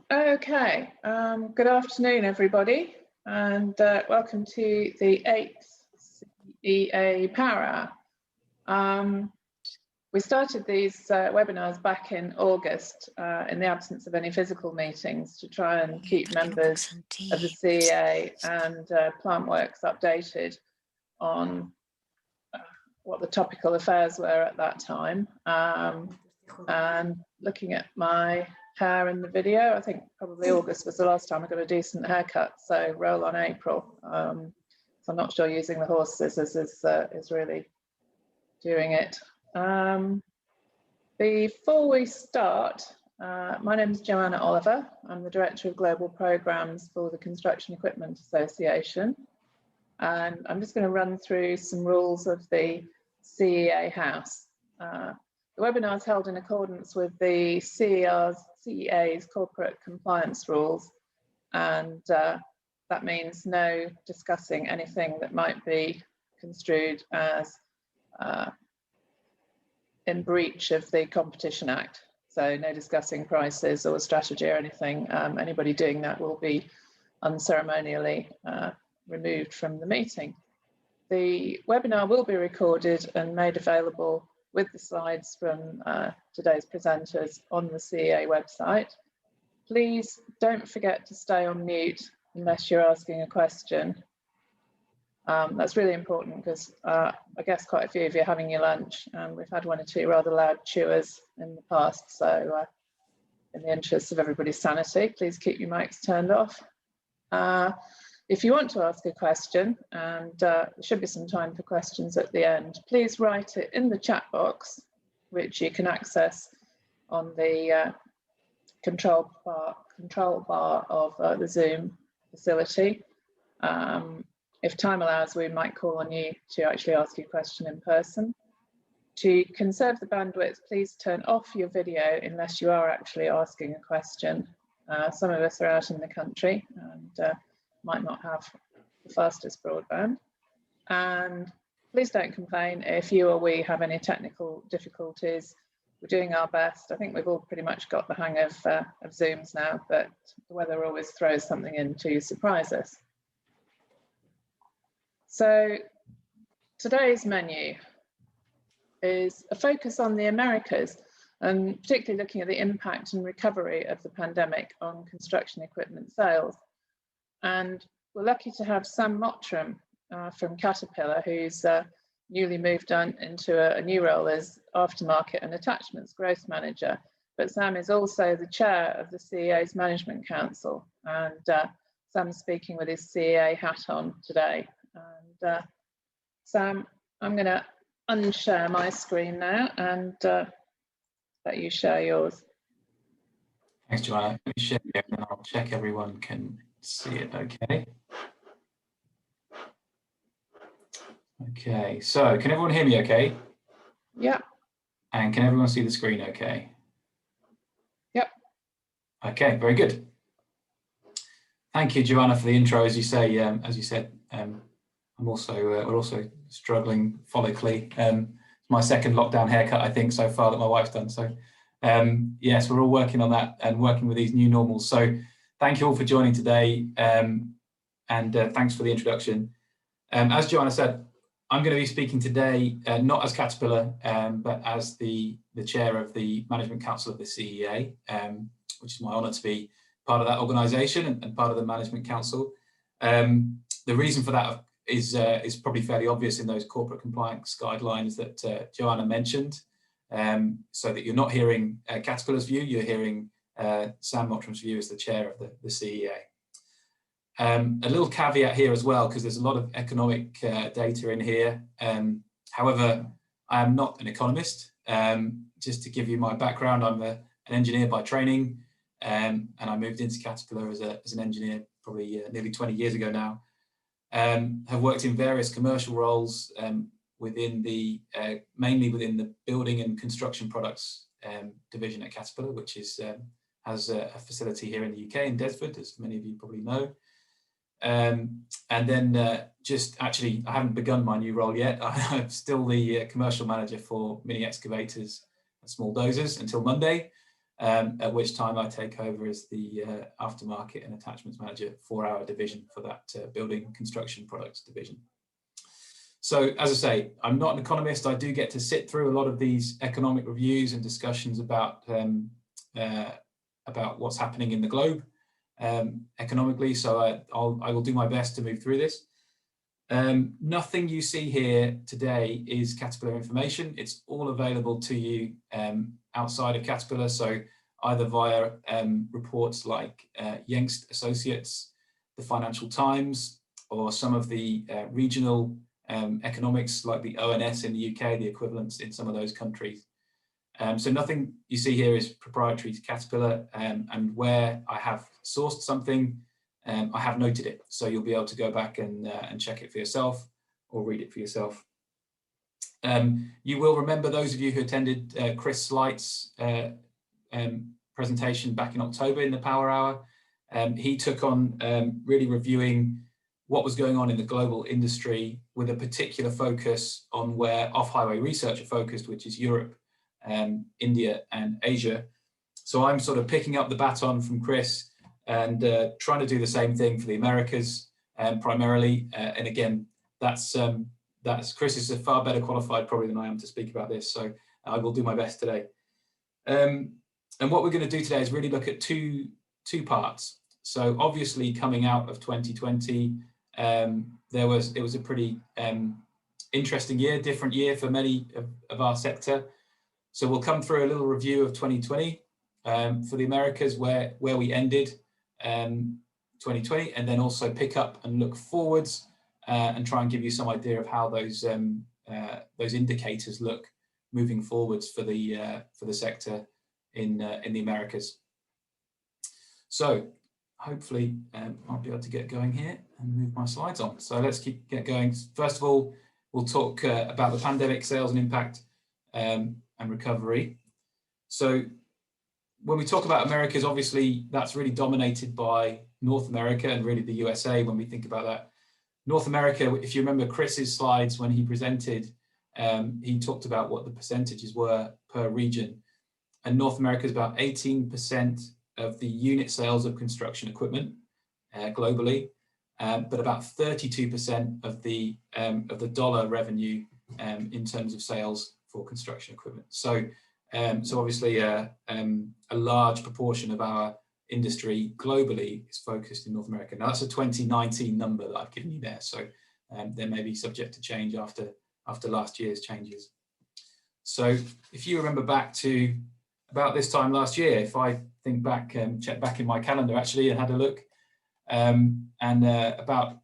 Okay, good afternoon, everybody, and welcome to the 8th CEA Power Hour. We started these webinars back in August in the absence of any physical meetings to try and keep members of the CEA and plant works updated on what the topical affairs were at that time. And looking at my hair in the video, I think probably August was the last time I got a decent haircut, so roll on April. So I'm not sure using the horse scissors is really doing it. Before we start, my name is Joanna Oliver. I'm the Director of Global Programmes for the Construction Equipment Association, and I'm just going to run through some rules of the CEA House. The webinar is held in accordance with the CEA's corporate compliance rules, and that means no discussing anything that might be construed as in breach of the Competition Act. So no discussing prices or strategy or anything. Anybody doing that will be unceremonially removed from the meeting. The webinar will be recorded and made available with the slides from today's presenters on the CEA website. Please don't forget to stay on mute unless you're asking a question. That's really important because I guess quite a few of you are having your lunch, and we've had one or two rather loud chewers in the past. So in the interest of everybody's sanity, please keep your mics turned off. If you want to ask a question, and there should be some time for questions at the end, please write it in the chat box, which you can access on the control bar of the Zoom facility. If time allows, we might call on you to actually ask your question in person. To conserve the bandwidth, please turn off your video unless you are actually asking a question. Some of us are out in the country and might not have the fastest broadband. And please don't complain if you or we have any technical difficulties. We're doing our best. I think we've all pretty much got the hang of Zooms now, but the weather always throws something in to surprise us. So today's menu is a focus on the Americas, and particularly looking at the impact and recovery of the pandemic on construction equipment sales. And we're lucky to have Sam Mottram from Caterpillar, who's newly moved on into a new role as Aftermarket and Attachments Growth Manager. But Sam is also the chair of the CEA's Management Council, and Sam's speaking with his CEA hat on today. And Sam, I'm going to unshare my screen now and let you share yours. Thanks, Joanna. Let me share it and I'll check everyone can see it okay. Okay, so can everyone hear me okay? Yeah. And can everyone see the screen okay? Yep. Okay, very good. Thank you, Joanna, for the intro. As you say, as you said, I'm also we're also struggling follically. It's my second lockdown haircut, I think, so far that my wife's done. So yes, we're all working on that and working with these new normals. So thank you all for joining today, and thanks for the introduction. As Joanna said, I'm going to be speaking today not as Caterpillar, but as the chair of the Management Council of the CEA, which is my honour to be part of that organisation and part of the Management Council. The reason for that is probably fairly obvious in those corporate compliance guidelines that Joanna mentioned, so that you're not hearing Caterpillar's view, you're hearing Sam Mottram's view as the chair of the CEA. A little caveat here as well, because there's a lot of economic data in here. However, I am not an economist. Just to give you my background, I'm an engineer by training, and I moved into Caterpillar as an engineer probably nearly 20 years ago now. Have worked in various commercial roles within the mainly within the building and construction products division at Caterpillar, which is has a facility here in the UK in Desford, as many of you probably know. And then just actually, I haven't begun my new role yet. I'm still the commercial manager for mini excavators and small dozers until Monday. at which time I take over as the aftermarket and attachments manager for our division, for that building construction products division. So as I say, I'm not an economist. I do get to sit through a lot of these economic reviews and discussions about what's happening in the globe economically. So I will do my best to move through this. Nothing you see here today is Caterpillar information. It's all available to you outside of Caterpillar. So either via reports like Youngst Associates, the Financial Times, or some of the regional economics like the ONS in the UK, the equivalents in some of those countries. So nothing you see here is proprietary to Caterpillar, and where I have sourced something, I have noted it. So you'll be able to go back and check it for yourself or read it for yourself. You will remember, those of you who attended Chris Slight's presentation back in October in the Power Hour, he took on really reviewing what was going on in the global industry with a particular focus on where off-highway research are focused, which is Europe, India and Asia. So I'm sort of picking up the baton from Chris and trying to do the same thing for the Americas primarily. And again, that's Chris is far better qualified probably than I am to speak about this. So I will do my best today. And what we're going to do today is really look at two parts. So obviously coming out of 2020, it was a pretty interesting year, different year for many of our sector. So we'll come through a little review of 2020 for the Americas, where we ended 2020, and then also pick up and look forwards and try and give you some idea of how those indicators look moving forwards for the sector in the Americas. So hopefully I'll be able to get going here and move my slides on. So let's get going. First of all, we'll talk about the pandemic sales and impact and recovery. So when we talk about Americas, obviously that's really dominated by North America and really the USA when we think about that. North America, if you remember Chris's slides when he presented, he talked about what the percentages were per region. And North America is about 18% of the unit sales of construction equipment globally, but about 32% of the dollar revenue in terms of sales for construction equipment. So obviously a large proportion of our industry globally is focused in North America. Now that's a 2019 number that I've given you there. So there may be subject to change after last year's changes. So if you remember back to about this time last year, if I think back and check back in my calendar actually and had a look, about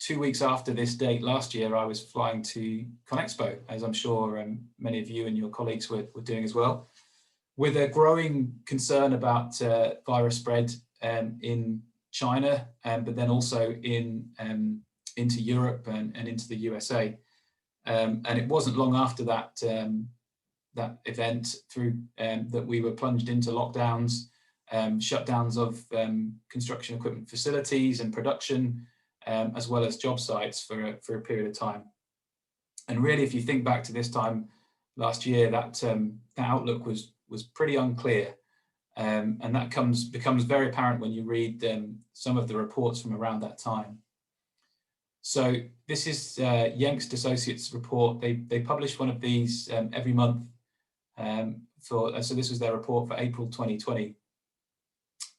2 weeks after this date last year, I was flying to ConExpo, as I'm sure many of you and your colleagues were doing as well, with a growing concern about virus spread in China, but then also into Europe and into the USA. And it wasn't long after that event that we were plunged into lockdowns, shutdowns of construction equipment facilities and production, as well as job sites for a period of time. And really, if you think back to this time last year, that outlook was pretty unclear, and that becomes very apparent when you read some of the reports from around that time. So this is Youngst Associates report. They publish one of these every month. So this was their report for April 2020.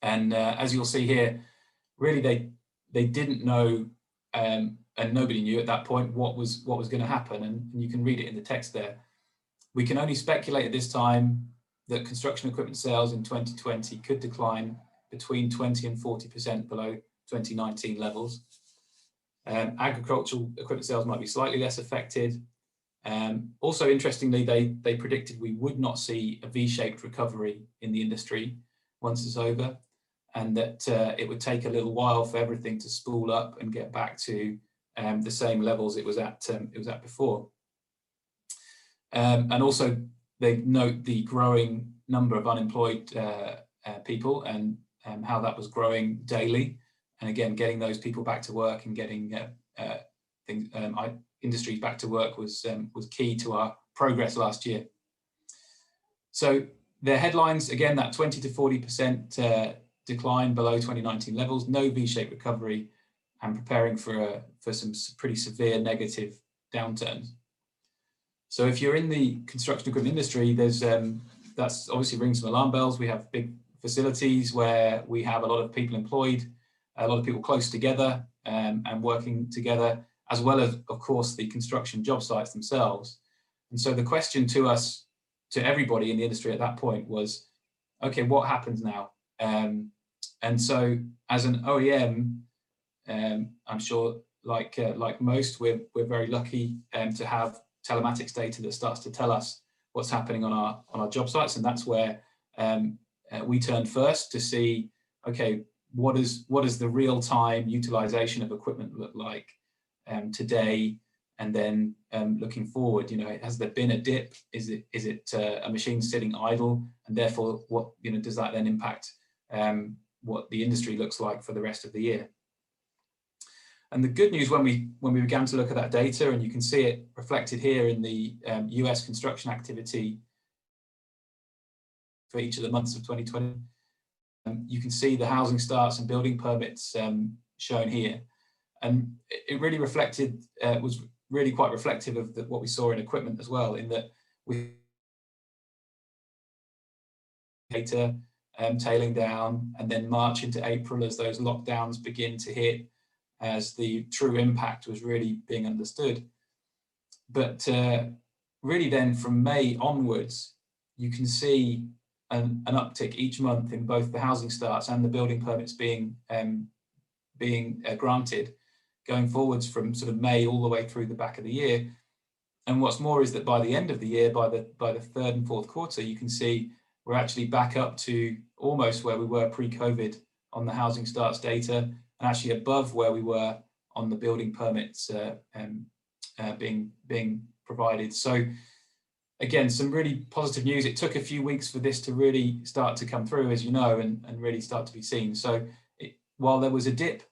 And as you'll see here, really they didn't know, and nobody knew at that point what was going to happen. And you can read it in the text there. We can only speculate at this time that construction equipment sales in 2020 could decline between 20 and 40% below 2019 levels. Agricultural equipment sales might be slightly less affected. Also, interestingly, they predicted we would not see a V-shaped recovery in the industry once it's over, and that it would take a little while for everything to spool up and get back to the same levels it was at before. And also, they note the growing number of unemployed people and how that was growing daily. And again, getting those people back to work and getting industries back to work was key to our progress last year. So their headlines, again, that 20 to 40% decline below 2019 levels, no V-shaped recovery, and preparing for some pretty severe negative downturns. So if you're in the construction equipment industry, there's that's obviously rings some alarm bells. We have big facilities where we have a lot of people employed, a lot of people close together and working together, as well as, of course, the construction job sites themselves. And so the question to us, to everybody in the industry at that point was, okay, what happens now? And so as an OEM, I'm sure like most, we're very lucky to have telematics data that starts to tell us what's happening on our job sites. And that's where we turned first to see, okay, what does the real-time utilization of equipment look like today, and then looking forward, has there been a dip? Is it a machine sitting idle, and therefore what does that then impact what the industry looks like for the rest of the year? And the good news, when we began to look at that data, and you can see it reflected here in the US construction activity for each of the months of 2020, you can see the housing starts and building permits shown here. And it really reflected, was really quite reflective of what we saw in equipment as well, in that we data tailing down, and then March into April as those lockdowns begin to hit, as the true impact was really being understood. But really then from May onwards, you can see an uptick each month in both the housing starts and the building permits being granted, going forwards from sort of May all the way through the back of the year. And what's more is that by the end of the year, by the third and fourth quarter, you can see we're actually back up to almost where we were pre-COVID on the housing starts data, and actually above where we were on the building permits being provided. So again, some really positive news. It took a few weeks for this to really start to come through, as you know, and really start to be seen. So while there was a dip,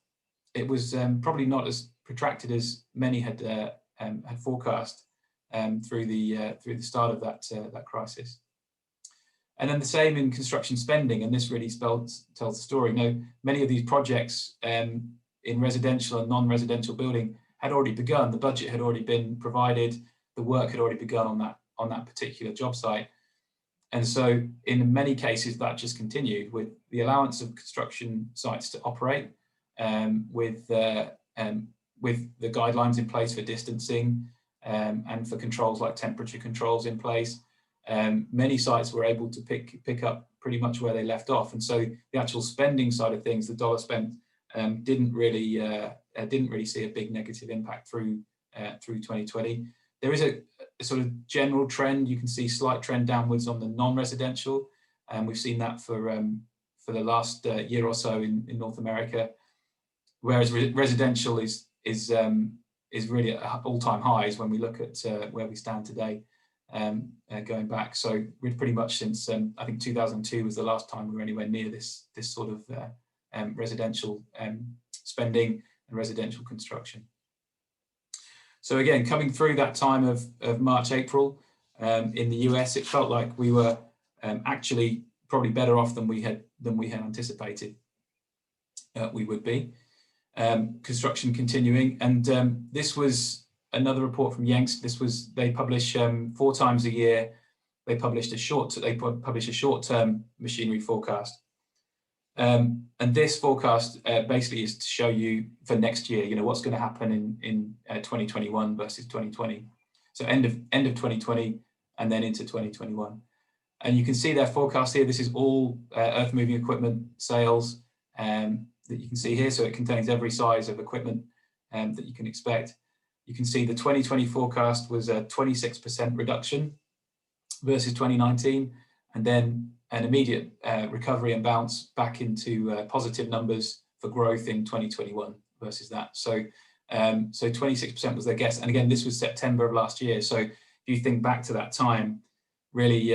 it was probably not as protracted as many had forecast through the start of that crisis. And then the same in construction spending, and this really tells the story. Many of these projects in residential and non-residential building had already begun. The budget had already been provided. The work had already begun on that particular job site. And so in many cases, that just continued with the allowance of construction sites to operate, with the guidelines in place for distancing and for controls like temperature controls in place. Many sites were able to pick up pretty much where they left off, and so the actual spending side of things, the dollar spent, didn't really see a big negative impact through 2020. There is a sort of general trend. You can see slight trend downwards on the non-residential, and we've seen that for the last year or so in North America, whereas residential is really at all-time highs when we look at where we stand today. Going back, so we're pretty much since I think 2002 was the last time we were anywhere near this sort of residential spending and residential construction. So again, coming through that time of March, April in the US, it felt like we were actually probably better off than we had anticipated we would be. Construction continuing, and this was another report from Yanks. They publish 4 times a year. They publish a short-term machinery forecast, and this forecast basically is to show you for next year, what's going to happen in 2021 versus 2020. So end of 2020 and then into 2021, and you can see their forecast here. This is all earth-moving equipment sales that you can see here. So it contains every size of equipment that you can expect. You can see the 2020 forecast was a 26% reduction versus 2019, and then an immediate recovery and bounce back into positive numbers for growth in 2021 versus that. So 26% was their guess. And again, this was September of last year. So if you think back to that time, really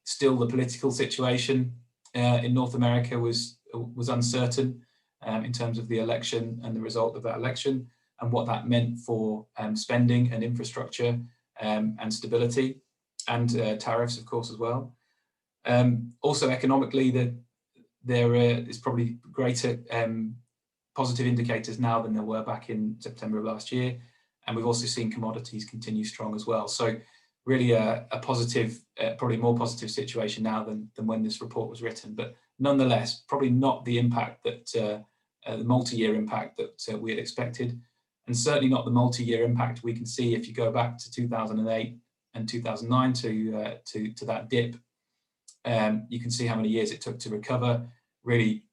still the political situation in North America was uncertain in terms of the election and the result of that election, and what that meant for spending and infrastructure and stability, and tariffs, of course, as well. Also economically, there is probably greater positive indicators now than there were back in September of last year. And we've also seen commodities continue strong as well. So really a positive, probably more positive situation now than when this report was written. But nonetheless, probably not the impact that, the multi-year impact that we had expected. And certainly not the multi-year impact we can see if you go back to 2008 and 2009 to that dip. You can see how many years it took to recover. Really,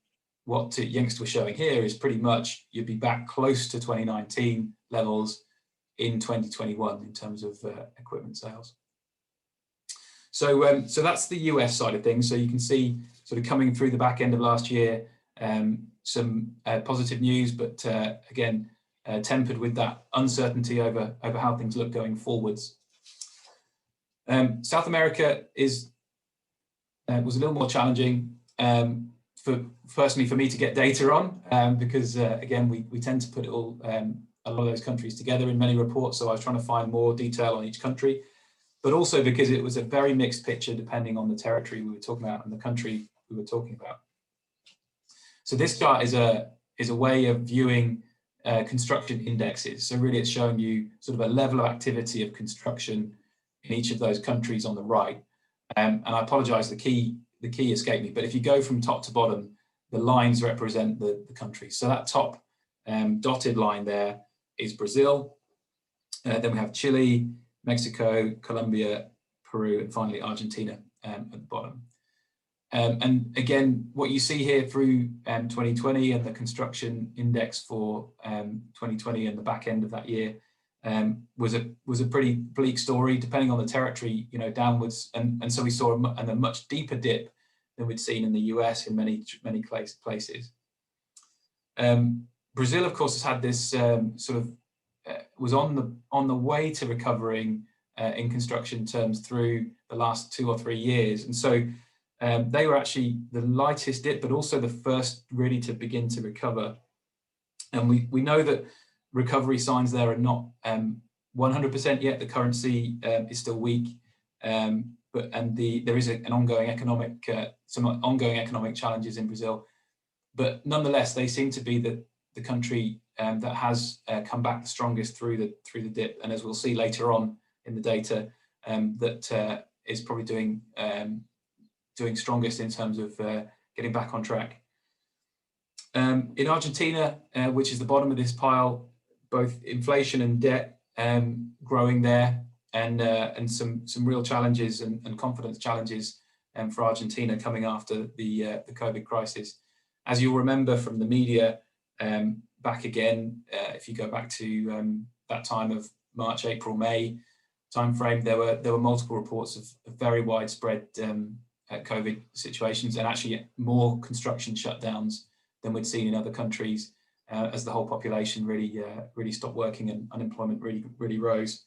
what Youngster was showing here is pretty much you'd be back close to 2019 levels in 2021 in terms of equipment sales. So, so that's the US side of things. So you can see sort of coming through the back end of last year, some positive news, but again, tempered with that uncertainty over how things look going forwards. South America was a little more challenging personally for me to get data on, because again, we tend to put it all, a lot of those countries together in many reports. So I was trying to find more detail on each country, but also because it was a very mixed picture depending on the territory we were talking about and the country we were talking about. So this chart is a way of viewing construction indexes. So really it's showing you sort of a level of activity of construction in each of those countries on the right. And I apologize, the key escaped me, but if you go from top to bottom, the lines represent the countries. So that top dotted line there is Brazil. Then we have Chile, Mexico, Colombia, Peru, and finally Argentina at the bottom. And again, what you see here through 2020 and the construction index for 2020 and the back end of that year was a pretty bleak story, depending on the territory, you know, downwards. And so we saw a much deeper dip than we'd seen in the US in many places. Brazil, of course, has had this sort of was on the way to recovering in construction terms through the last 2 or 3 years, and so they were actually the lightest dip, but also the first really to begin to recover. And we know that recovery signs there are not 100% yet. The currency is still weak, but there is an ongoing some ongoing economic challenges in Brazil. But nonetheless, they seem to be the country that has come back the strongest through the dip, and as we'll see later on in the data, that is probably doing strongest in terms of getting back on track. In Argentina, which is the bottom of this pile, both inflation and debt growing there, and some real challenges and confidence challenges for Argentina coming after the COVID crisis. As you'll remember from the media, back again, if you go back to that time of March, April, May timeframe, there were multiple reports of very widespread COVID situations, and actually more construction shutdowns than we'd seen in other countries, as the whole population really stopped working and unemployment really rose.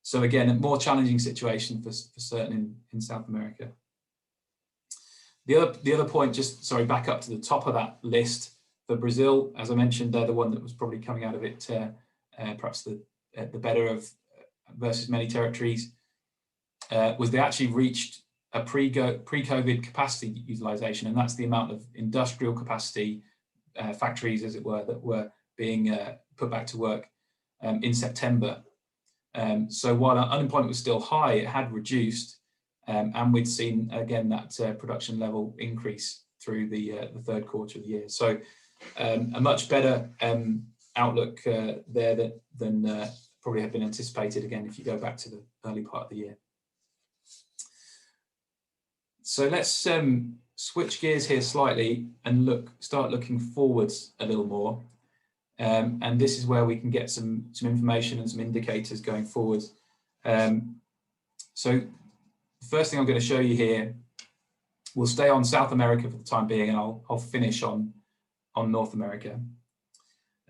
So again, a more challenging situation for certain in South America. The other point, just sorry, back up to the top of that list for Brazil, as I mentioned, they're the one that was probably coming out of it perhaps the better of versus many territories, was they actually reached a pre-COVID capacity utilization, and that's the amount of industrial capacity, factories as it were, that were being put back to work in September. So while unemployment was still high, it had reduced, and we'd seen again that production level increase through the third quarter of the year. So a much better outlook there than probably had been anticipated, again, if you go back to the early part of the year. So let's switch gears here slightly and start looking forwards a little more. And this is where we can get some information and some indicators going forward. So the first thing I'm going to show you here, we'll stay on South America for the time being, and I'll finish on North America.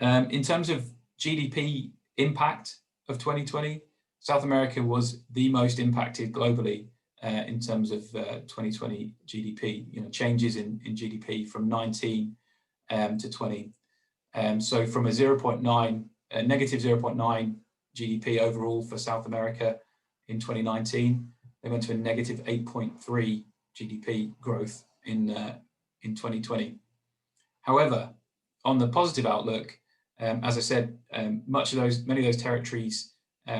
In terms of GDP impact of 2020, South America was the most impacted globally in terms of 2020 GDP, changes in GDP from 19 to 20. So from a negative 0.9 GDP overall for South America in 2019, they went to a negative 8.3 GDP growth in 2020. However, on the positive outlook, as I said, many of those territories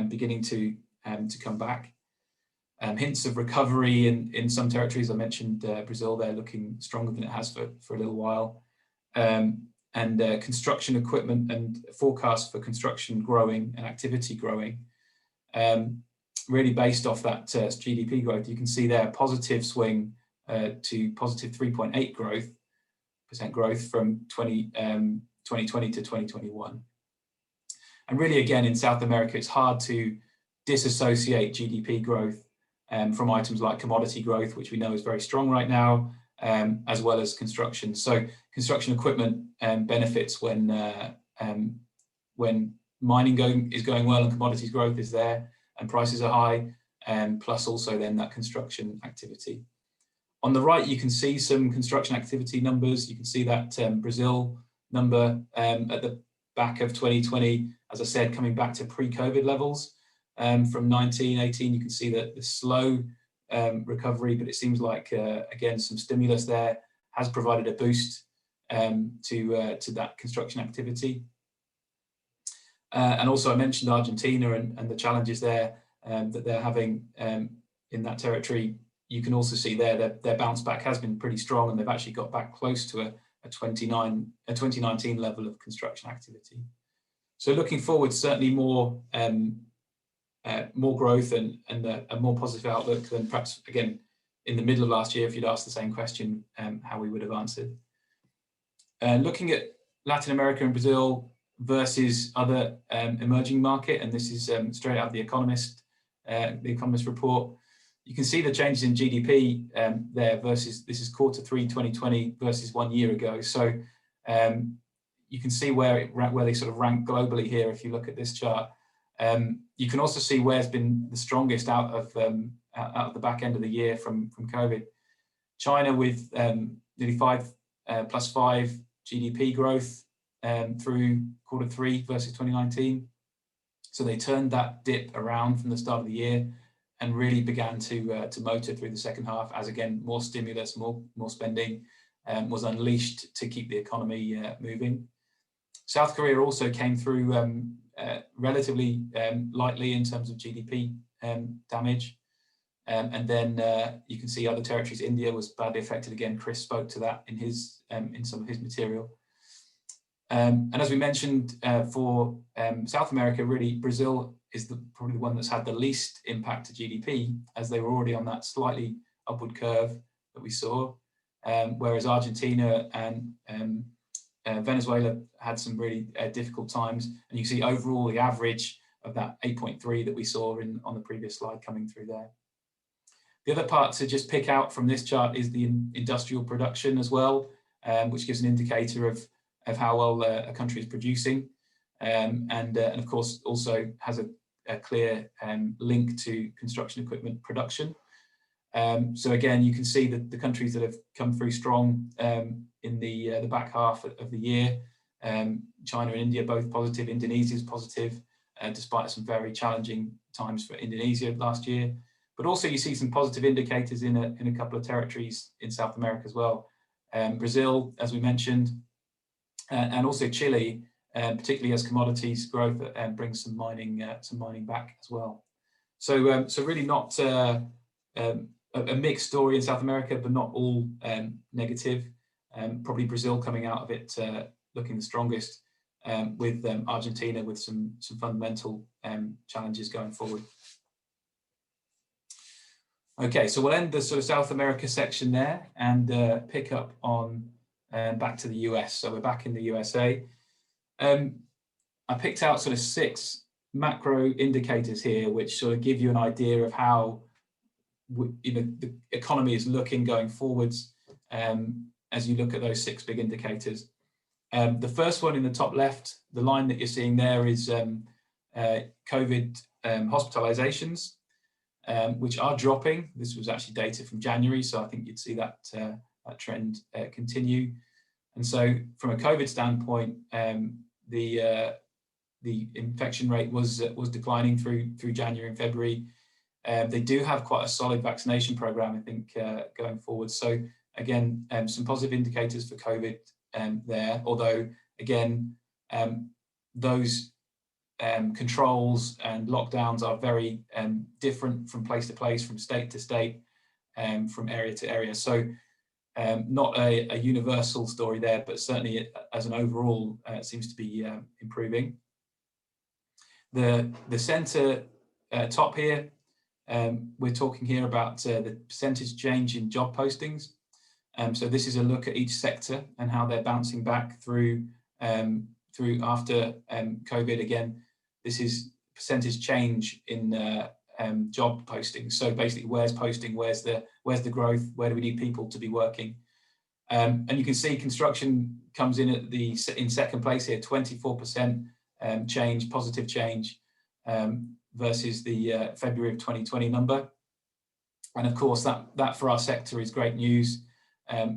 beginning to come back. Hints of recovery in some territories. I mentioned Brazil there looking stronger than it has for a little while. And construction equipment and forecasts for construction growing and activity growing, really based off that GDP growth. You can see there a positive swing to positive 3.8% growth from 2020 to 2021. And really, again, in South America, it's hard to disassociate GDP growth from items like commodity growth, which we know is very strong right now, as well as construction. So construction equipment benefits when mining is going well and commodities growth is there and prices are high, plus also then that construction activity. On the right, you can see some construction activity numbers. You can see that Brazil number at the back of 2020, as I said, coming back to pre-COVID levels. From 1918, you can see that the slow recovery, but it seems like, again, some stimulus there has provided a boost to that construction activity. And also I mentioned Argentina and the challenges there that they're having in that territory. You can also see there that their bounce back has been pretty strong, and they've actually got back close to a 2019 level of construction activity. So looking forward, certainly more growth and a more positive outlook than perhaps, again, in the middle of last year, if you'd asked the same question, how we would have answered. Looking at Latin America and Brazil versus other emerging market, and this is straight out of the Economist report, you can see the changes in GDP there versus, this is quarter 3 2020 versus 1 year ago. So you can see where they sort of rank globally here if you look at this chart. You can also see where's been the strongest out of the back end of the year from COVID. China with nearly +5 GDP growth through quarter 3 versus 2019. So they turned that dip around from the start of the year and really began to motor through the second half as, again, more stimulus, more spending was unleashed to keep the economy moving. South Korea also came through relatively lightly in terms of GDP damage. And then you can see other territories. India was badly affected again. Chris spoke to that in some of his material. And as we mentioned, for South America, really, Brazil is probably the one that's had the least impact to GDP, as they were already on that slightly upward curve that we saw, whereas Argentina and Venezuela had some really difficult times. And you see overall the average of that 8.3 that we saw on the previous slide coming through there. The other part to just pick out from this chart is the industrial production as well, which gives an indicator of how well a country is producing, and of course also has a clear link to construction equipment production. So again, you can see that the countries that have come through strong in the back half of the year, China and India both positive. Indonesia is positive, despite some very challenging times for Indonesia last year. But also you see some positive indicators in a couple of territories in South America as well. Brazil, as we mentioned, and also Chile, particularly as commodities growth brings some mining back as well. So really not a mixed story in South America, but not all negative. Probably Brazil coming out of it looking the strongest, with Argentina with some fundamental challenges going forward. Okay, so we'll end the sort of South America section there and pick up on back to the US. So we're back in the USA. I picked out sort of 6 macro indicators here, which sort of give you an idea of how the economy is looking going forwards as you look at those 6 big indicators. The first one in the top left, the line that you're seeing there is COVID hospitalizations, which are dropping. This was actually data from January, so I think you'd see that trend continue. And so from a COVID standpoint, the infection rate was declining through January and February. They do have quite a solid vaccination program, I think, going forward. So again, some positive indicators for COVID there, although again, those controls and lockdowns are very different from place to place, from state to state, from area to area. So not a universal story there, but certainly as an overall, it seems to be improving. The centre top here, we're talking here about the percentage change in job postings. So this is a look at each sector and how they're bouncing back through after COVID. Again, this is percentage change in job postings. So basically, where's posting, where's the growth, where do we need people to be working? And you can see construction comes in at in second place here, 24% change, positive change, versus the February of 2020 number. And of course, that for our sector is great news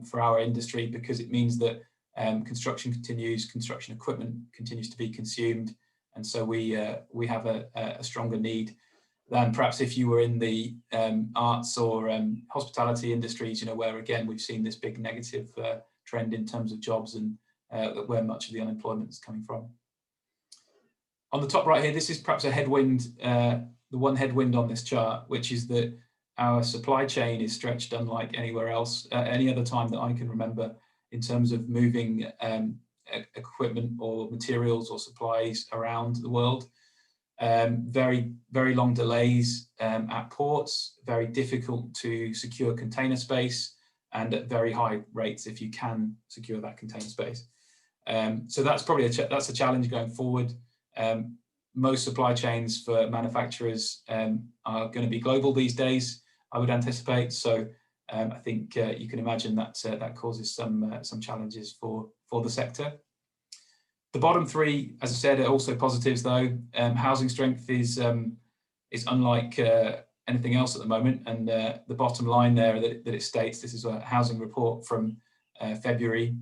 for our industry, because it means that construction continues, construction equipment continues to be consumed, and so we have a stronger need than perhaps if you were in the arts or hospitality industries, where again we've seen this big negative trend in terms of jobs and where much of the unemployment is coming from. On the top right here, this is perhaps a headwind, the one headwind on this chart, which is that our supply chain is stretched unlike anywhere else, any other time that I can remember, in terms of moving equipment or materials or supplies around the world. Very, very long delays at ports, very difficult to secure container space, and at very high rates if you can secure that container space. So that's probably that's a challenge going forward. Most supply chains for manufacturers are going to be global these days, I would anticipate. So I think you can imagine that that causes some challenges for the sector. The bottom three, as I said, are also positives though. Housing strength is unlike anything else at the moment, and the bottom line there that it states, this is a housing report from February.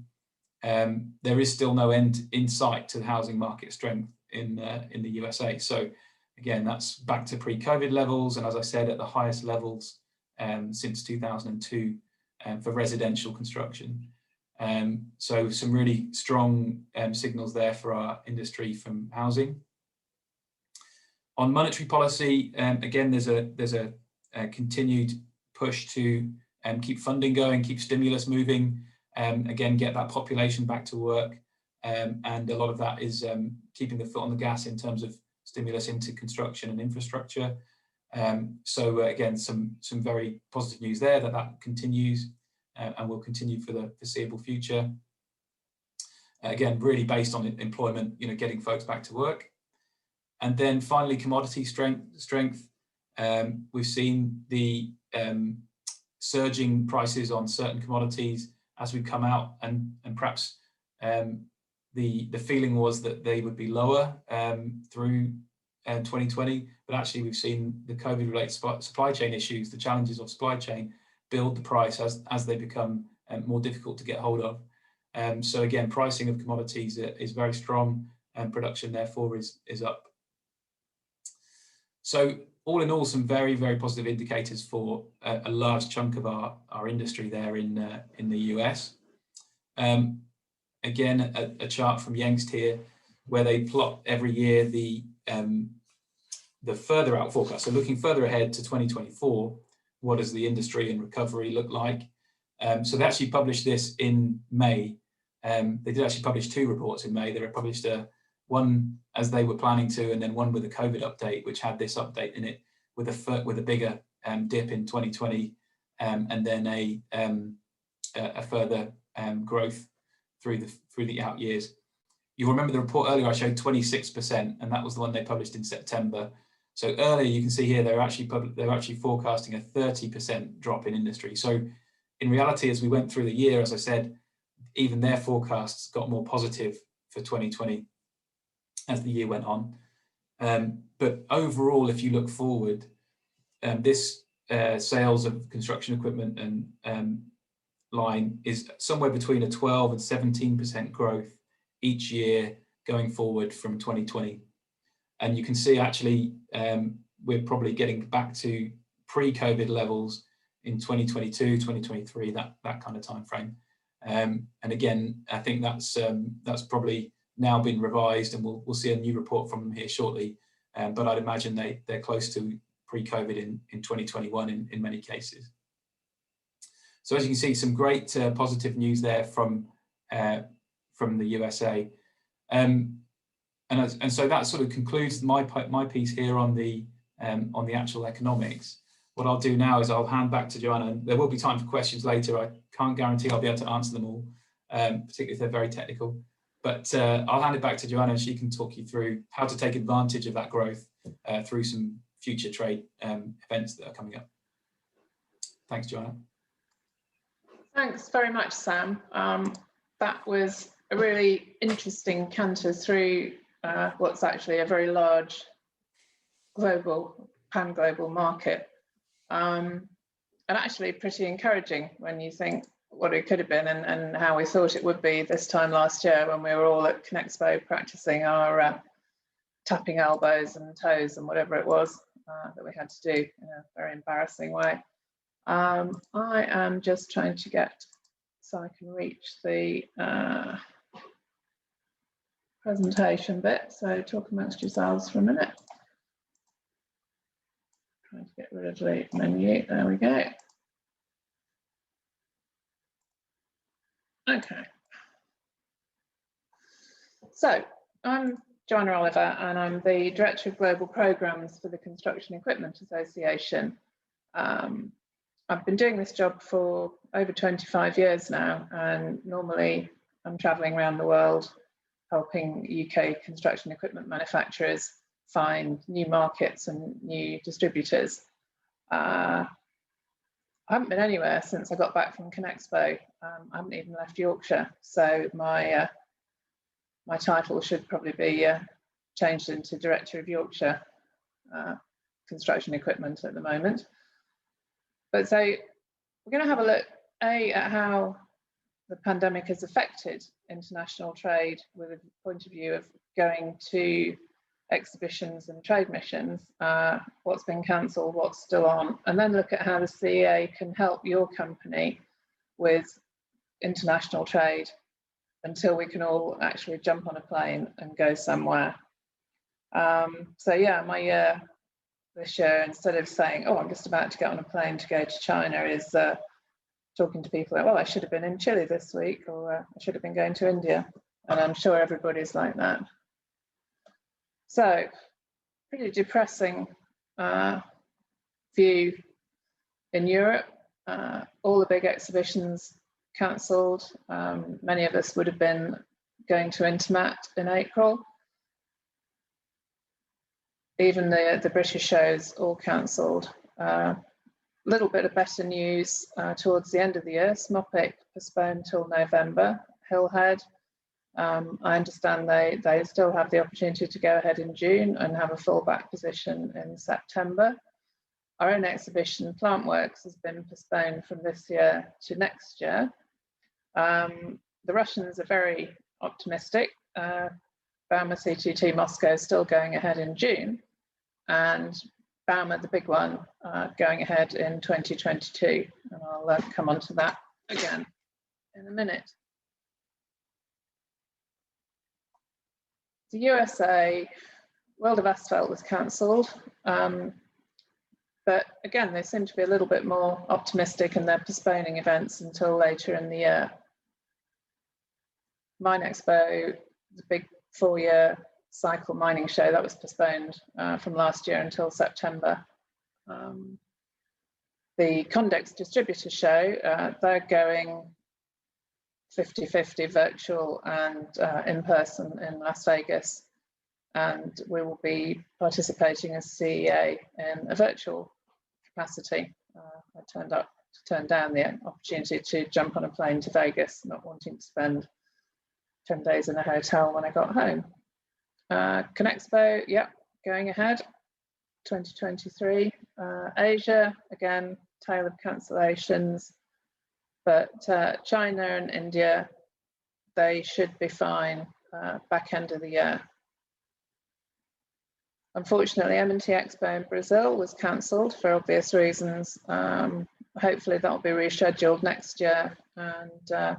There is still no end in sight to the housing market strength in the USA. So again, that's back to pre-COVID levels, and as I said, at the highest levels since 2002 for residential construction. So some really strong signals there for our industry from housing. On monetary policy, again, there's a continued push to keep funding going, keep stimulus moving, again, get that population back to work. And a lot of that is keeping the foot on the gas in terms of stimulus into construction and infrastructure. So again, some very positive news there that continues and will continue for the foreseeable future. Again, really based on employment, getting folks back to work. And then finally, commodity strength. We've seen the surging prices on certain commodities as we come out, and perhaps the feeling was that they would be lower through 2020, but actually we've seen the COVID-related supply chain issues, the challenges of supply chain, build the price as they become more difficult to get hold of. So again, pricing of commodities is very strong, and production therefore is up. So all in all, some very, very positive indicators for a large chunk of our industry there in the US. Again, a chart from Youngst here, where they plot every year the further out forecast. So looking further ahead to 2024, what does the industry and recovery look like? So they actually published this in May. They did actually publish two reports in May. They published one as they were planning to, and then one with a COVID update, which had this update in it with a bigger dip in 2020, and then a further growth through the out years. You'll remember the report earlier I showed 26%, and that was the one they published in September. So earlier you can see here they're actually forecasting a 30% drop in industry. So in reality, as we went through the year, as I said, even their forecasts got more positive for 2020 as the year went on. But overall, if you look forward, this sales of construction equipment and line is somewhere between a 12 and 17% growth each year going forward from 2020. And you can see actually we're probably getting back to pre-COVID levels in 2022, 2023, that kind of time frame. And again, I think that's probably now been revised, and we'll see a new report from them here shortly. But I'd imagine they're close to pre-COVID in 2021 in many cases. So as you can see, some great positive news there from the USA. And so that sort of concludes my piece here on the actual economics. What I'll do now is I'll hand back to Joanna. There will be time for questions later. I can't guarantee I'll be able to answer them all, particularly if they're very technical. But I'll hand it back to Joanna, and she can talk you through how to take advantage of that growth through some future trade events that are coming up. Thanks, Joanna. Thanks very much, Sam. That was a really interesting canter through what's actually a very large global, pan-global market. And actually pretty encouraging when you think what it could have been and how we thought it would be this time last year when we were all at Conexpo practicing our tapping elbows and toes and whatever it was that we had to do in a very embarrassing way. I am just trying to get so I can reach the presentation bit. So talk amongst yourselves for a minute. Trying to get rid of the menu. There we go. Okay. So I'm Joanna Oliver, and I'm the Director of Global Programmes for the Construction Equipment Association. I've been doing this job for over 25 years now, and normally I'm travelling around the world helping UK construction equipment manufacturers find new markets and new distributors. I haven't been anywhere since I got back from Conexpo. I haven't even left Yorkshire, so my title should probably be changed into Director of Yorkshire Construction Equipment at the moment. But so we're going to have a look at how the pandemic has affected international trade with a point of view of going to exhibitions and trade missions, what's been cancelled, what's still on, and then look at how the CEA can help your company with international trade until we can all actually jump on a plane and go somewhere. So yeah, my year this year, instead of saying, oh, I'm just about to get on a plane to go to China, is talking to people like, well, I should have been in Chile this week, or I should have been going to India. And I'm sure everybody's like that. So pretty depressing view in Europe. All the big exhibitions cancelled. Many of us would have been going to Intermat in April. Even the British shows all cancelled. Little bit of better news towards the end of the year. SMOPIC postponed till November. Hillhead, I understand they still have the opportunity to go ahead in June and have a fallback position in September. Our own exhibition, Plantworks, has been postponed from this year to next year. The Russians are very optimistic. Bauma CTT Moscow is still going ahead in June, and Bauma, the big one, going ahead in 2022. And I'll come on to that again in a minute. The USA, World of Asphalt was cancelled. But again, they seem to be a little bit more optimistic, and they're postponing events until later in the year. Mine Expo, the big 4-year cycle mining show, that was postponed from last year until September. The Condex Distributor Show, they're going 50-50 virtual and in person in Las Vegas. And we will be participating as CEA in a virtual capacity. I turned down the opportunity to jump on a plane to Vegas, not wanting to spend 10 days in a hotel when I got home. Conexpo, yep, going ahead, 2023. Asia, again, tale of cancellations, but China and India, they should be fine back end of the year. Unfortunately, M&T Expo in Brazil was cancelled for obvious reasons. Hopefully that will be rescheduled next year, and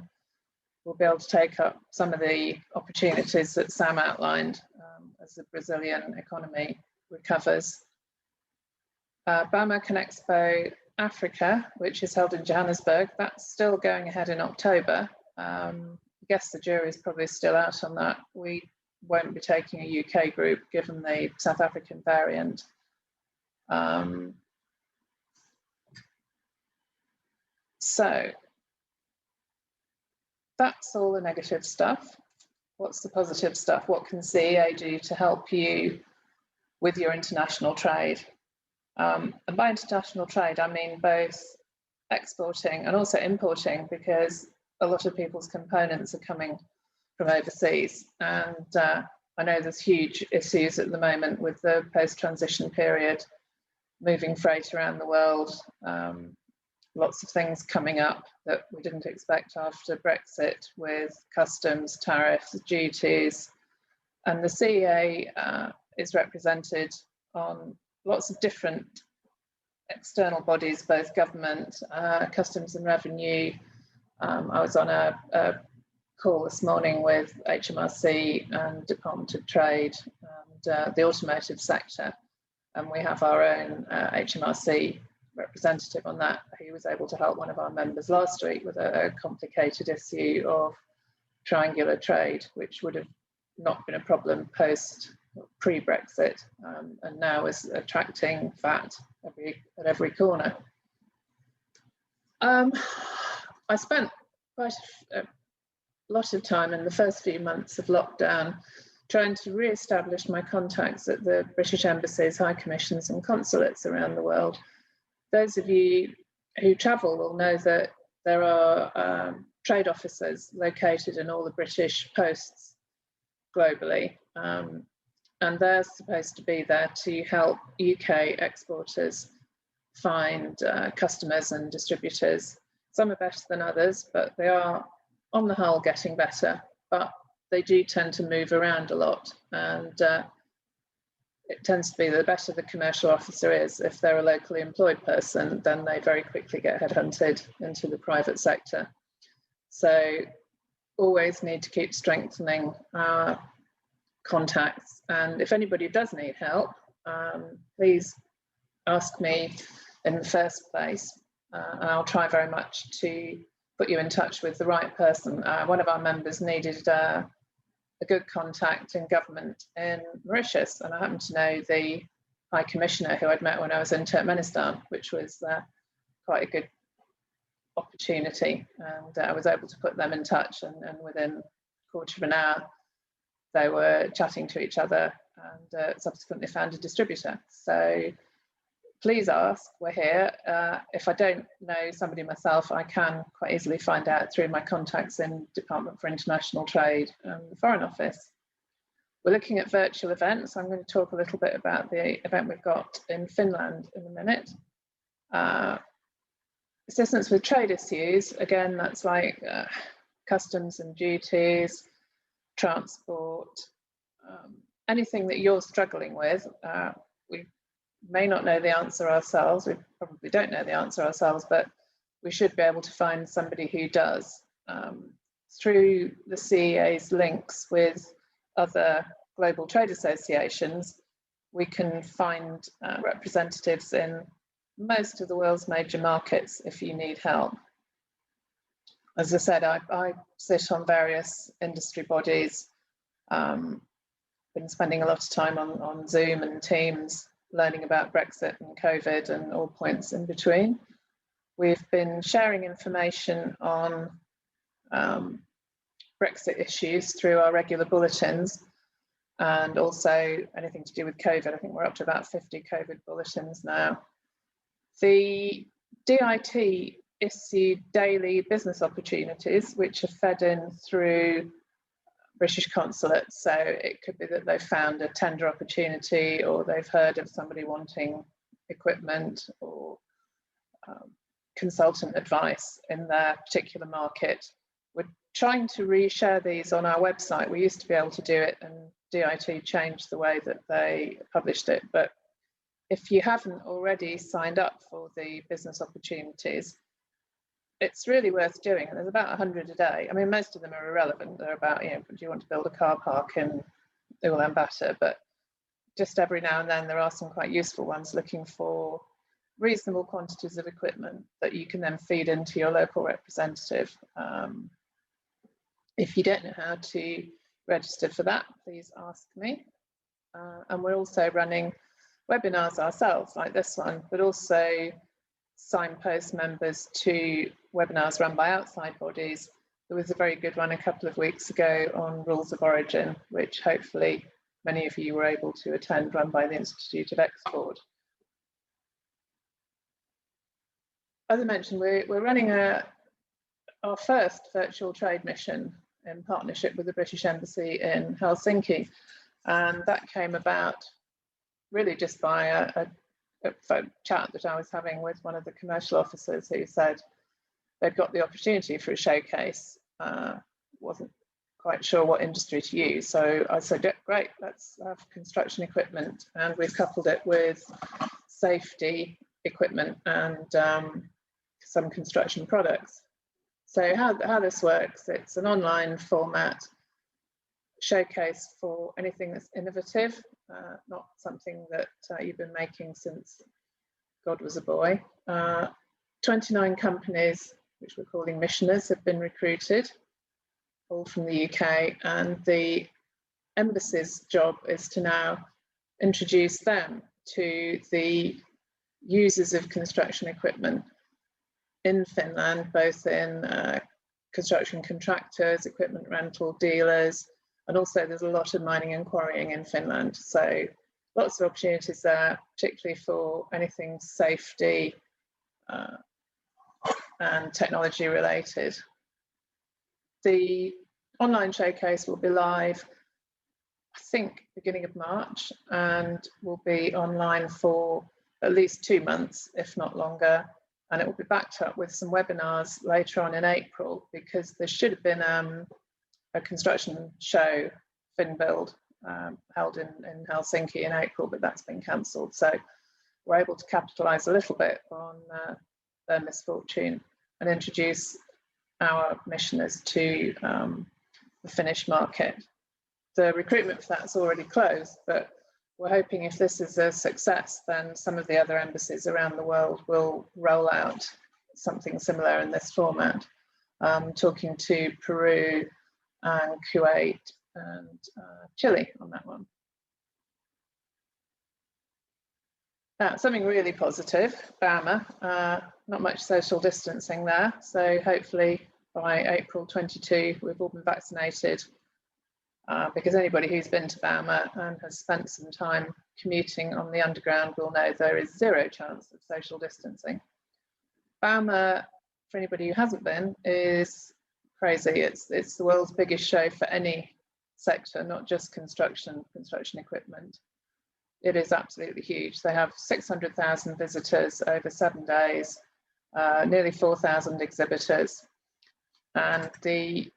we'll be able to take up some of the opportunities that Sam outlined as the Brazilian economy recovers. Bauma Expo Africa, which is held in Johannesburg, that's still going ahead in October. I guess the jury's probably still out on that. We won't be taking a UK group given the South African variant. So that's all the negative stuff. What's the positive stuff? What can CEA do to help you with your international trade? And by international trade, I mean both exporting and also importing, because a lot of people's components are coming from overseas. And I know there's huge issues at the moment with the post-transition period, moving freight around the world. Lots of things coming up that we didn't expect after Brexit, with customs, tariffs, duties. And the CEA is represented on lots of different external bodies, both government, customs and revenue. I was on a call this morning with HMRC and Department of Trade and the automotive sector. And we have our own HMRC representative on that. He was able to help one of our members last week with a complicated issue of triangular trade, which would have not been a problem pre-Brexit, and now is attracting VAT at every corner. I spent quite a lot of time in the first few months of lockdown trying to re-establish my contacts at the British embassies, high commissions and consulates around the world. Those of you who travel will know that there are trade officers located in all the British posts globally, and they're supposed to be there to help UK exporters find customers and distributors. Some are better than others, but they are on the whole getting better, but they do tend to move around a lot, and it tends to be the better the commercial officer is. If they're a locally employed person, then they very quickly get headhunted into the private sector. So always need to keep strengthening our contacts. And if anybody does need help, please ask me in the first place. And I'll try very much to put you in touch with the right person. One of our members needed a good contact in government in Mauritius, and I happen to know the High Commissioner who I'd met when I was in Turkmenistan, which was quite a good opportunity, and I was able to put them in touch, and within a quarter of an hour they were chatting to each other, and subsequently found a distributor. So please ask, we're here. If I don't know somebody myself, I can quite easily find out through my contacts in Department for International Trade and the Foreign Office. We're looking at virtual events. I'm going to talk a little bit about the event we've got in Finland in a minute. Assistance with trade issues, again, that's like customs and duties, transport, anything that you're struggling with. We may not know the answer ourselves, we probably don't know the answer ourselves, but we should be able to find somebody who does. Through the CEA's links with other global trade associations, we can find representatives in most of the world's major markets if you need help. As I said, I sit on various industry bodies, been spending a lot of time on Zoom and Teams, learning about Brexit and COVID and all points in between. We've been sharing information on Brexit issues through our regular bulletins, and also anything to do with COVID. I think we're up to about 50 COVID bulletins now. The DIT issue daily business opportunities, which are fed in through British consulates. So it could be that they've found a tender opportunity, or they've heard of somebody wanting equipment or consultant advice in their particular market. we're trying to reshare these on our website. We used to be able to do it, and DIT changed the way that they published it. But if you haven't already signed up for the business opportunities, it's really worth doing. And there's about 100 a day. I mean, most of them are irrelevant. They're about, do you want to build a car park in Ulaanbaatar? But just every now and then there are some quite useful ones looking for reasonable quantities of equipment that you can then feed into your local representative. If you don't know how to register for that, please ask me. And we're also running webinars ourselves, like this one, but also signpost members to webinars run by outside bodies. There was a very good one a couple of weeks ago on rules of origin, which hopefully many of you were able to attend, run by the Institute of Export. As I mentioned, we're running our first virtual trade mission in partnership with the British Embassy in Helsinki. And that came about really just by a phone chat that I was having with one of the commercial officers who said they'd got the opportunity for a showcase, wasn't quite sure what industry to use. So I said, yeah, great, let's have construction equipment. And we've coupled it with safety equipment and some construction products. So how this works, it's an online format showcase for anything that's innovative, not something that you've been making since God was a boy. 29 companies, which we're calling missioners, have been recruited, all from the UK, and the embassy's job is to now introduce them to the users of construction equipment in Finland, both in construction contractors, equipment rental dealers, and also there's a lot of mining and quarrying in Finland. So lots of opportunities there, particularly for anything safety and technology related. The online showcase will be live, I think, beginning of March, and will be online for at least 2 months, if not longer. And it will be backed up with some webinars later on in April, because there should have been a construction show, FinBuild, held in Helsinki in April, but that's been cancelled. So we're able to capitalise a little bit on their misfortune and introduce our missioners to the Finnish market. The recruitment for that's already closed, but we're hoping if this is a success, then some of the other embassies around the world will roll out something similar in this format. Talking to Peru and Kuwait and Chile on that one. Something really positive, Bauma, not much social distancing there. So hopefully by April 22, we've all been vaccinated. Because anybody who's been to Bauma and has spent some time commuting on the underground will know there is zero chance of social distancing. Bauma, for anybody who hasn't been, is crazy. It's the world's biggest show for any sector, not just construction equipment. It is absolutely huge. They have 600,000 visitors over 7 days, nearly 4,000 exhibitors, and the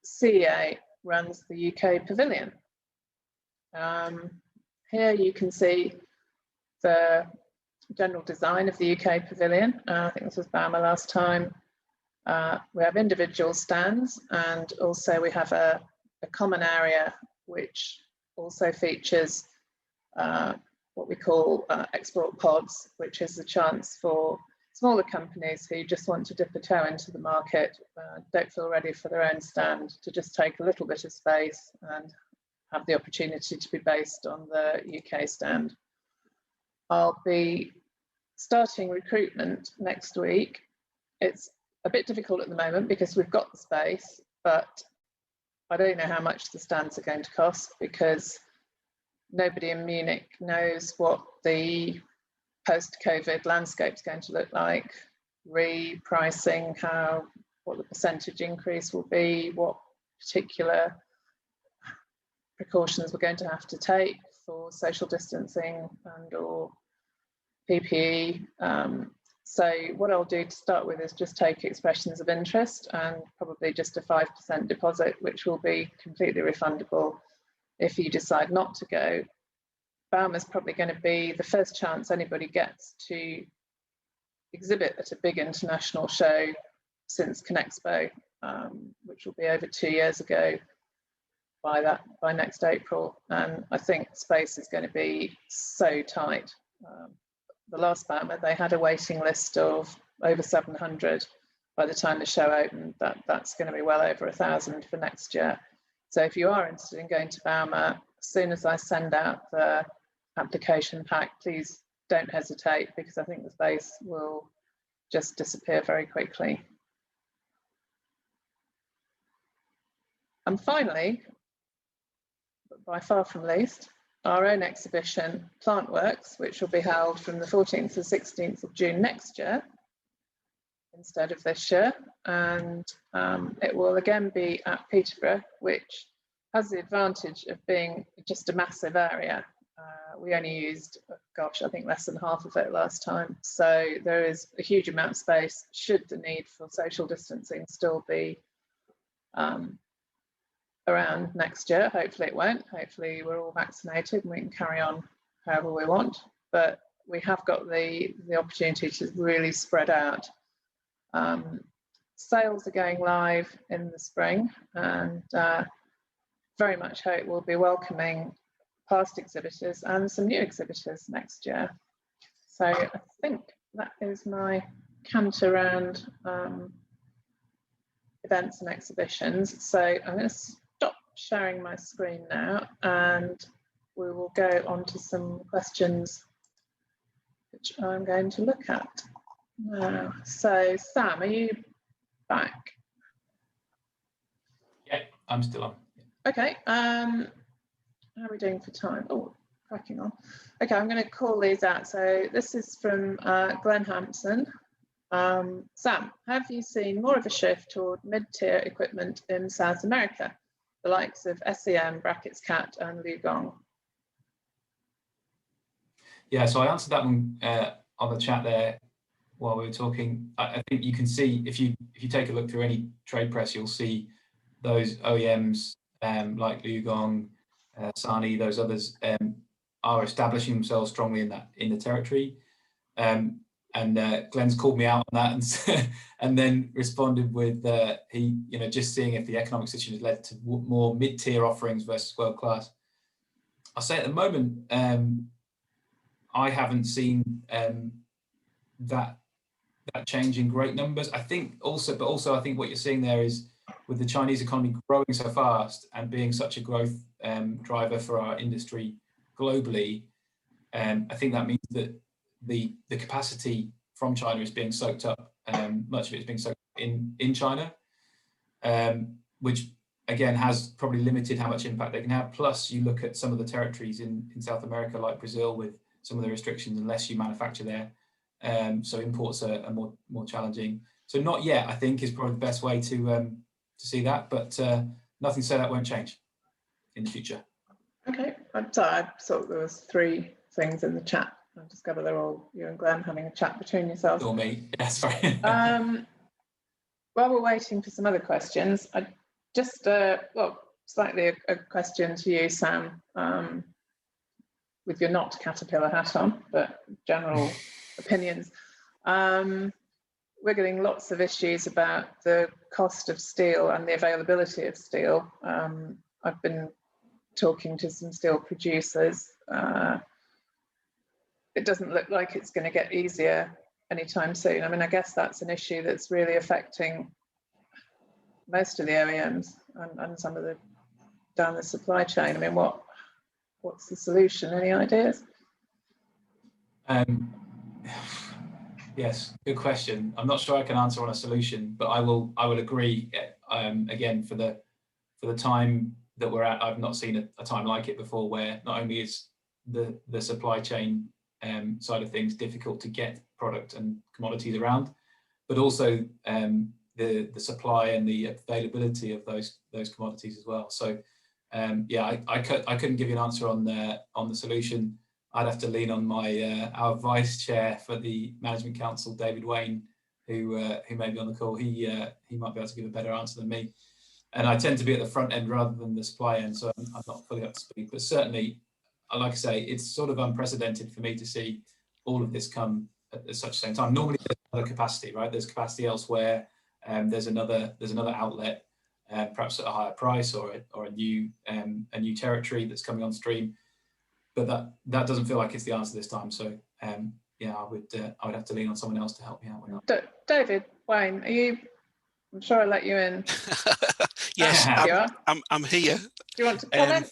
CEA runs the UK Pavilion. Here you can see the general design of the UK Pavilion. I think this was Bauma last time. We have individual stands, and also we have a common area which also features what we call export pods, which is a chance for smaller companies who just want to dip a toe into the market, don't feel ready for their own stand, to just take a little bit of space and have the opportunity to be based on the UK stand. I'll be starting recruitment next week. It's a bit difficult at the moment because we've got the space, but I don't know how much the stands are going to cost, because nobody in Munich knows what the post-COVID landscape is going to look like, repricing, what the percentage increase will be, what particular precautions we're going to have to take for social distancing and or PPE. So what I'll do to start with is just take expressions of interest and probably just a 5% deposit, which will be completely refundable if you decide not to go. Bauma is probably going to be the first chance anybody gets to exhibit at a big international show since Conexpo, which will be over 2 years ago by next April. And I think space is going to be so tight. The last Bauma, they had a waiting list of over 700 by the time the show opened. That's going to be well over 1,000 for next year. So if you are interested in going to Bauma, as soon as I send out the application pack, please don't hesitate, because I think the space will just disappear very quickly. And finally, but by far from least, our own exhibition, Plant Works, which will be held from the 14th to 16th of June next year, instead of this year. And it will again be at Peterborough, which has the advantage of being just a massive area. We only used, gosh, I think less than half of it last time. So there is a huge amount of space should the need for social distancing still be around next year. Hopefully it won't. Hopefully we're all vaccinated and we can carry on however we want. But we have got the opportunity to really spread out. Sales are going live in the spring, and very much hope we'll be welcoming past exhibitors and some new exhibitors next year. So I think that is my cant around events and exhibitions. So I'm going to stop sharing my screen now, and we will go on to some questions which I'm going to look at now. So Sam, are you back? Yeah, I'm still on. Okay. How are we doing for time? Oh, cracking on. Okay, I'm going to call these out. So this is from Glenn Hampson. Sam, have you seen more of a shift toward mid-tier equipment in South America, the likes of SEM, brackets CAT and Lugong? Yeah, so I answered that one on the chat there while we were talking. I think you can see, if you take a look through any trade press, you'll see those OEMs like Lugong, Sani, those others are establishing themselves strongly in the territory. And Glenn's called me out on that and then responded with just seeing if the economic situation has led to more mid-tier offerings versus world-class. I'll say at the moment, I haven't seen that change in great numbers. I think also I think what you're seeing there is, with the Chinese economy growing so fast and being such a growth driver for our industry globally, I think that means that the capacity from China is being soaked up. Much of it is being soaked up in China, which again has probably limited how much impact they can have. Plus, you look at some of the territories in South America, like Brazil, with some of the restrictions unless you manufacture there. So imports are more challenging. So not yet, I think, is probably the best way to see that, but nothing to say that won't change in the future. Okay, I'm sorry, I thought there was 3 things in the chat. I discovered they're all you and Glenn having a chat between yourselves. Or me, yeah, sorry. While we're waiting for some other questions, I just, slightly a question to you, Sam, with your not Caterpillar hat on, but general opinions. We're getting lots of issues about the cost of steel and the availability of steel. I've been talking to some steel producers. It doesn't look like it's going to get easier anytime soon. I mean, I guess that's an issue that's really affecting most of the OEMs and some of the down the supply chain. I mean, what's the solution? Any ideas? Yes, good question. I'm not sure I can answer on a solution, but I will agree. Again, for the time that we're at, I've not seen a time like it before, where not only is the supply chain side of things difficult to get product and commodities around, but also the supply and the availability of those commodities as well. So yeah, I couldn't give you an answer on the solution. I'd have to lean on my our vice chair for the management council, David Wayne, who may be on the call. He might be able to give a better answer than me. And I tend to be at the front end rather than the supply end, so I'm not fully up to speed. But certainly, like I say, it's sort of unprecedented for me to see all of this come at such the same time. Normally, there's other capacity, right? There's capacity elsewhere. There's another outlet, perhaps at a higher price or a new territory that's coming on stream. But that doesn't feel like it's the answer this time. So yeah, I would have to lean on someone else to help me out with that. David Wayne, are you? I'm sure I let you in. Yes, Yeah. I'm here. Do you want to comment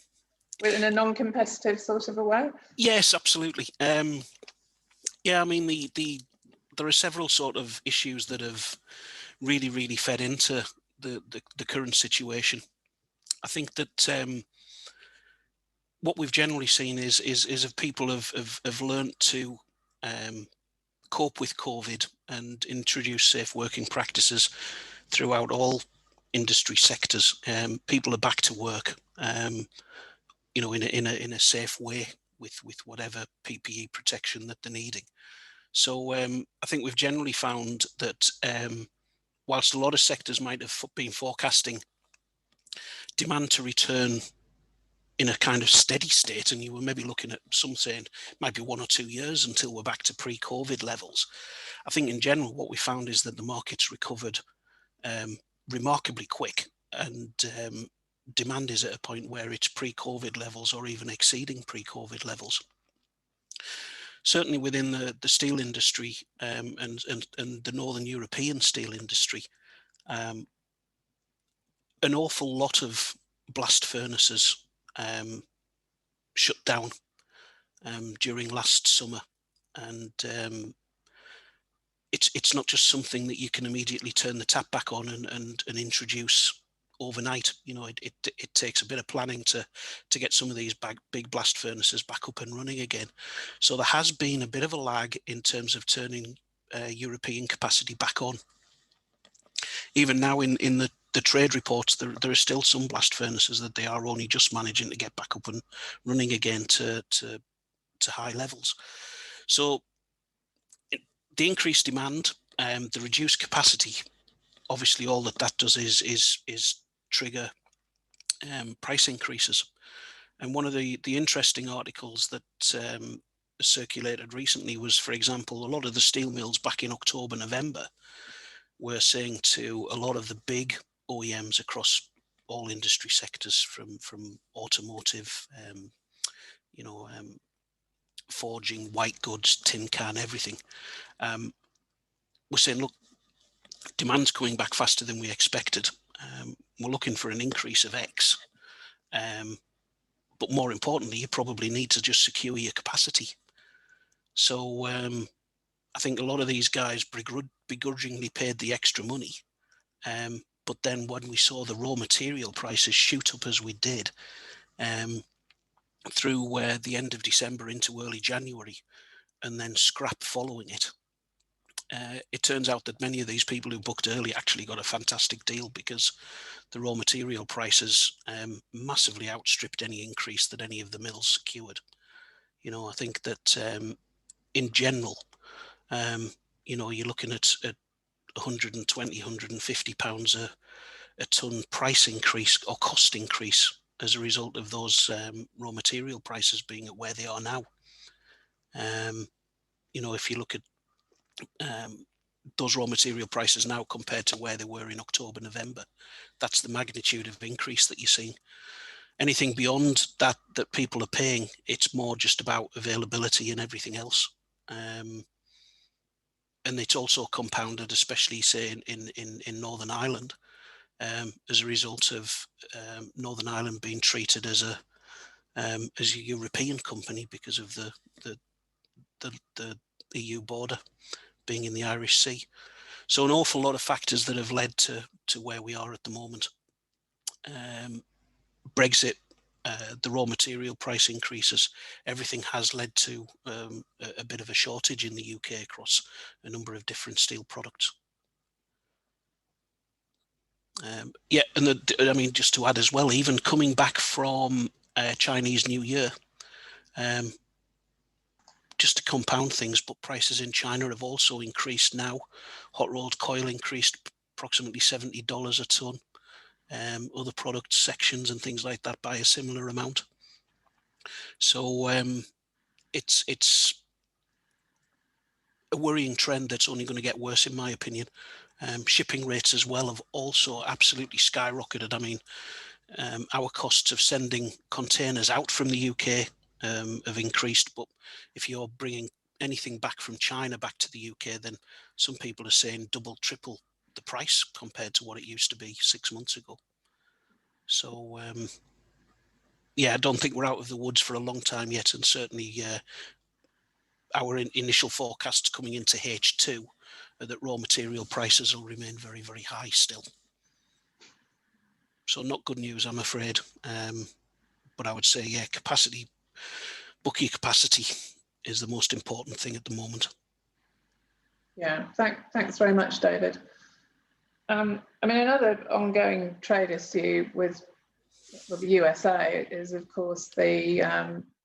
in a non-competitive sort of a way? Yes, absolutely. Yeah, I mean there are several sort of issues that have really fed into the current situation. I think that what we've generally seen is if people have learnt to cope with COVID and introduce safe working practices throughout all industry sectors. People are back to work, you know, in a safe way with whatever PPE protection that they're needing. So I think we've generally found that whilst a lot of sectors might have been forecasting demand to return in a kind of steady state, and you were maybe looking at some saying it might be 1 or 2 years until we're back to pre-COVID levels. I think in general what we found is that the market's recovered remarkably quick, and demand is at a point where it's pre-COVID levels or even exceeding pre-COVID levels. Certainly within the steel industry and the Northern European steel industry, an awful lot of blast furnaces shut down during last summer, and it's not just something that you can immediately turn the tap back on and introduce overnight. You know, it takes a bit of planning to get some of these big blast furnaces back up and running again. So there has been a bit of a lag in terms of turning European capacity back on. Even now in the trade reports, there are still some blast furnaces that they are only just managing to get back up and running again to high levels. So the increased demand, the reduced capacity, obviously all that does is trigger price increases. And one of the interesting articles that circulated recently was, for example, a lot of the steel mills back in October, November were saying to a lot of the big OEMs across all industry sectors, from automotive, you know, forging, white goods, tin can, everything. We're saying, look, demand's coming back faster than we expected. We're looking for an increase of X. But more importantly, you probably need to just secure your capacity. So I think a lot of these guys begrudgingly paid the extra money. But then when we saw the raw material prices shoot up as we did, through the end of December into early January, and then scrap following it, it turns out that many of these people who booked early actually got a fantastic deal, because the raw material prices massively outstripped any increase that any of the mills secured. You know, I think that in general, you know, you're looking at 120, 150 pounds a ton price increase or cost increase as a result of those raw material prices being at where they are now. You know, if you look at those raw material prices now compared to where they were in October, November, that's the magnitude of increase that you're seeing. Anything beyond that people are paying, it's more just about availability and everything else. And it's also compounded, especially say in Northern Ireland, as a result of Northern Ireland being treated as a European company because of the EU border being in the Irish Sea. So an awful lot of factors that have led to where we are at the moment. Brexit, the raw material price increases, everything has led to a bit of a shortage in the UK across a number of different steel products. Yeah, and I mean, just to add as well, even coming back from Chinese New Year, just to compound things, but prices in China have also increased now. Hot rolled coil increased approximately $70 a ton. Other product sections and things like that by a similar amount. So it's a worrying trend that's only going to get worse, in my opinion. Shipping rates as well have also absolutely skyrocketed. I mean, our costs of sending containers out from the UK have increased, but if you're bringing anything back from China back to the UK, then some people are saying double, triple the price compared to what it used to be 6 months ago. So yeah, I don't think we're out of the woods for a long time yet, and certainly our initial forecasts coming into H2 are that raw material prices will remain very, very high still. So not good news, I'm afraid. But I would say, yeah, capacity, book your capacity is the most important thing at the moment. Yeah, thanks very much, David. I mean, another ongoing trade issue with the USA is, of course, the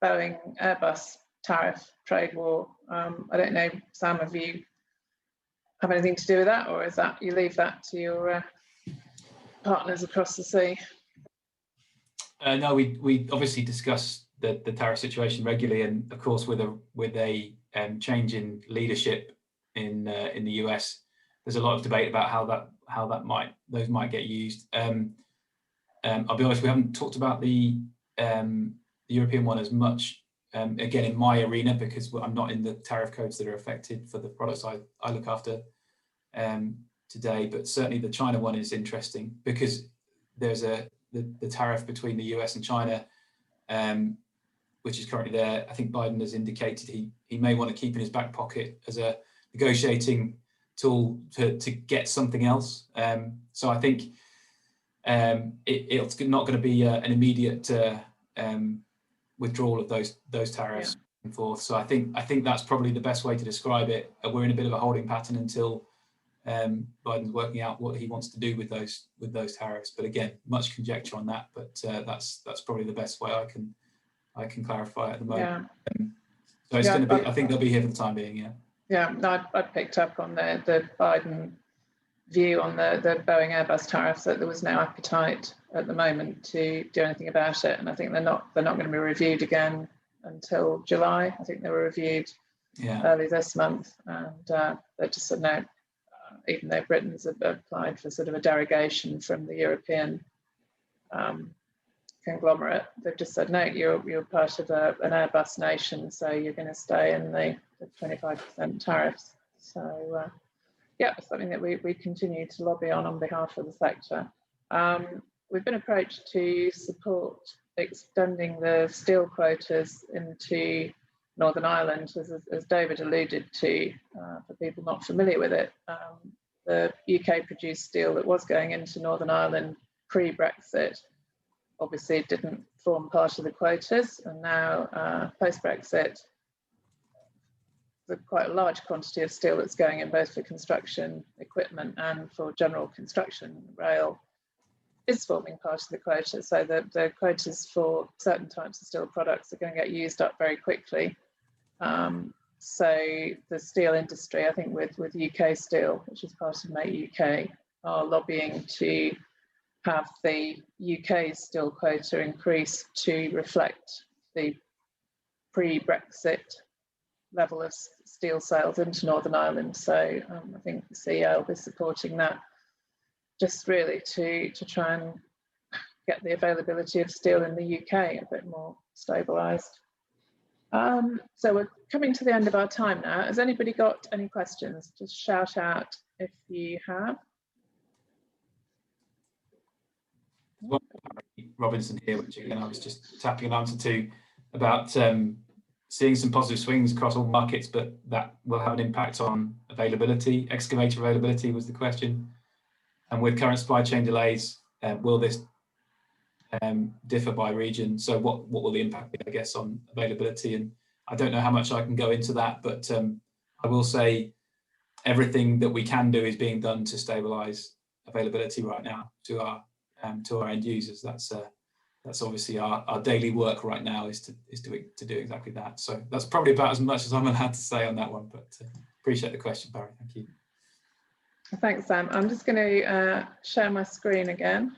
Boeing Airbus tariff trade war. I don't know, Sam, have you have anything to do with that, or is that you leave that to your partners across the sea? No, we obviously discuss the tariff situation regularly, and of course with a change in leadership in the US, there's a lot of debate about how those might get used. I'll be honest, we haven't talked about the European one as much. Again, in my arena, because I'm not in the tariff codes that are affected for the products I look after today, but certainly the China one is interesting because there's the tariff between the US and China, which is currently there. I think Biden has indicated he may want to keep in his back pocket as a negotiating tool to get something else. So I think it's not going to be an immediate withdrawal of those tariffs and forth. So I think that's probably the best way to describe it. We're in a bit of a holding pattern until Biden's working out what he wants to do with those tariffs. But again, much conjecture on that. But that's probably the best way I can clarify at the moment. Yeah. So it's going to be. I think they'll be here for the time being. Yeah. Yeah. No, I picked up on the Biden view on the Boeing Airbus tariffs that there was no appetite at the moment to do anything about it, and I think they're not going to be reviewed again until July. I think they were reviewed early this month, and they just said no. Even though Britain's applied for sort of a derogation from the European conglomerate, they've just said no. You're part of an Airbus nation, so you're going to stay in the 25% tariffs. So. Yeah, something that we continue to lobby on behalf of the sector. We've been approached to support extending the steel quotas into Northern Ireland, as David alluded to, for people not familiar with it. The UK produced steel that was going into Northern Ireland pre-Brexit obviously didn't form part of the quotas, and now post-Brexit, quite a large quantity of steel that's going in both for construction equipment and for general construction. Rail is forming part of the quota, so the quotas for certain types of steel products are going to get used up very quickly. So the steel industry, I think with UK Steel, which is part of Make UK, are lobbying to have the UK steel quota increase to reflect the pre-Brexit level of steel sales into Northern Ireland. So I think the CEA will be supporting that, just really to try and get the availability of steel in the UK a bit more stabilised. So we're coming to the end of our time now. Has anybody got any questions? Just shout out if you have. Robinson here, which again I was just tapping an answer to about seeing some positive swings across all markets, but that will have an impact on availability. Excavator availability was the question. And with current supply chain delays, will this differ by region? So what will the impact be, I guess, on availability? And I don't know how much I can go into that, but I will say everything that we can do is being done to stabilize availability right now to our end users. That's that's obviously our daily work right now, is to do exactly that. So that's probably about as much as I'm allowed to say on that one, but appreciate the question, Barry. Thank you. Thanks, Sam. I'm just going to share my screen again.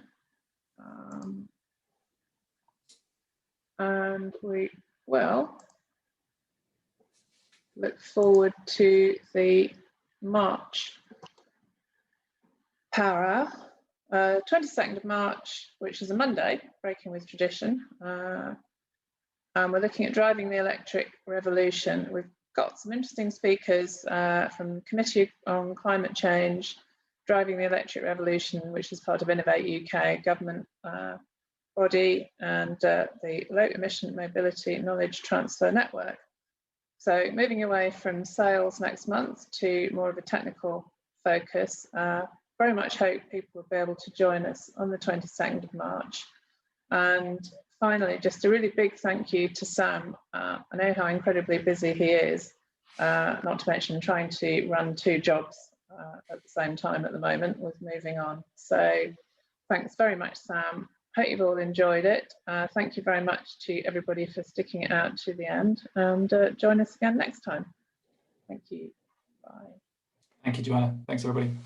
And we will look forward to the March Power Hour, 22nd of March, which is a Monday, breaking with tradition. And we're looking at driving the electric revolution. We've got some interesting speakers from the Committee on Climate Change, Driving the Electric Revolution, which is part of Innovate UK, government body, and the Low Emission Mobility Knowledge Transfer Network. So moving away from sales next month to more of a technical focus, very much hope people will be able to join us on the 22nd of March. And finally, just a really big thank you to Sam. I know how incredibly busy he is, not to mention trying to run 2 jobs at the same time at the moment with moving on. So thanks very much, Sam. Hope you've all enjoyed it. Thank you very much to everybody for sticking it out to the end, and join us again next time. Thank you. Bye. Thank you, Joanna. Thanks, everybody.